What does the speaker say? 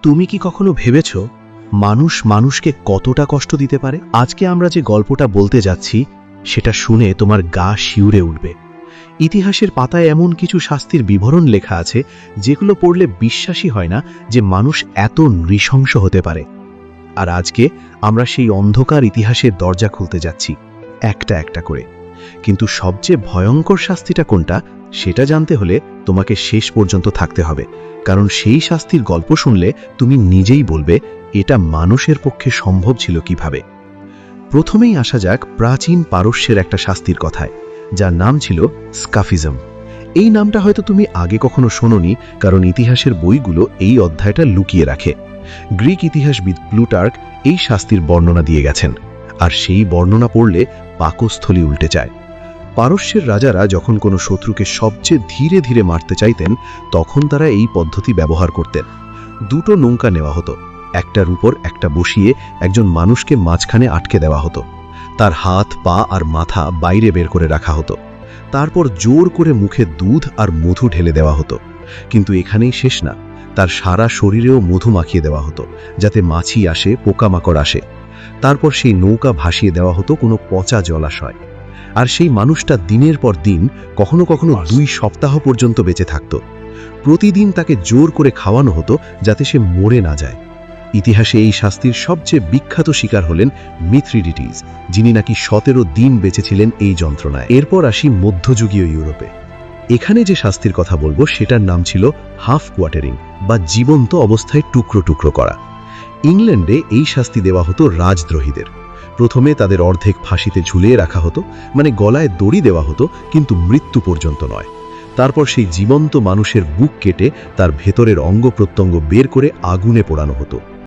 তুমি কি কখনো ভেবেছ মানুষ মানুষকে কতটা কষ্ট দিতে পারে? আজকে আমরা যে গল্পটা বলতে যাচ্ছি সেটা শুনে তোমার গা শিউরে উঠবে। ইতিহাসের পাতায় এমন কিছু শাস্তির বিবরণ লেখা আছে যেগুলো পড়লে বিশ্বাসই হয় না যে মানুষ এত নৃশংস হতে পারে। আর আজকে আমরা সেই অন্ধকার ইতিহাসের দরজা খুলতে যাচ্ছি একটা একটা করে। কিন্তু সবচেয়ে ভয়ঙ্কর শাস্তিটা কোনটা সেটা জানতে হলে তোমাকে শেষ পর্যন্ত থাকতে হবে, কারণ সেই শাস্তির গল্প শুনলে তুমি নিজেই বলবে এটা মানুষের পক্ষে সম্ভব ছিল কিভাবে। প্রথমেই আসা যাক প্রাচীন পারস্যের একটা শাস্তির কথায়, যার নাম ছিল স্কাফিজম। এই নামটা হয়তো তুমি আগে কখনো শোনোনি, কারণ ইতিহাসের বইগুলো এই অধ্যায়টা লুকিয়ে রাখে। গ্রিক ইতিহাসবিদ প্লুটার্ক এই শাস্তির বর্ণনা দিয়ে গেছেন, আর সেই বর্ণনা পড়লে পাকস্থলী উল্টে যায়। পারস্যের রাজারা যখন কোনো শত্রুকে সবচেয়ে ধীরে ধীরে মারতে চাইতেন, তখন তারা এই পদ্ধতি ব্যবহার করতেন। দুটো নৌকা নেওয়া হতো, একটার উপর একটা বসিয়ে একজন মানুষকে মাঝখানে আটকে দেওয়া হতো। তার হাত, পা আর মাথা বাইরে বের করে রাখা হতো। তারপর জোর করে মুখে দুধ আর মধু ঢেলে দেওয়া হতো। কিন্তু এখানেই শেষ না, তার সারা শরীরেও মধু মাখিয়ে দেওয়া হতো, যাতে মাছি আসে, পোকামাকড় আসে। তারপর সেই নৌকা ভাসিয়ে দেওয়া হতো কোনো পচা জলাশয়। আর সেই মানুষটা দিনের পর দিন, কখনো কখনো 2 সপ্তাহ পর্যন্ত বেঁচে থাকত। প্রতিদিন তাকে জোর করে খাওয়ানো হতো যাতে সে মরে না যায়। ইতিহাসে এই শাস্তির সবচেয়ে বিখ্যাত শিকার হলেন মিথ্রিডিটিস, যিনি নাকি 17 দিন বেঁচেছিলেন এই যন্ত্রণায়। এরপর আসি মধ্যযুগীয় ইউরোপে। এখানে যে শাস্তির কথা বলবো সেটার নাম ছিল হাফ কোয়ার্টারিং, বা জীবন্ত অবস্থায় টুকরো টুকরো করা। ইংল্যান্ডে এই শাস্তি দেওয়া হতো রাজদ্রোহীদের। প্রথমে তাদের অর্ধেক ফাঁসিতে ঝুলিয়ে রাখা হতো, মানে গলায় দড়ি দেওয়া হতো, কিন্তু মৃত্যু পর্যন্ত নয়। তারপর সেই জীবন্ত মানুষের বুক কেটে তার ভেতরের অঙ্গ প্রত্যঙ্গ বের করে আগুনে পোড়ানো হতো।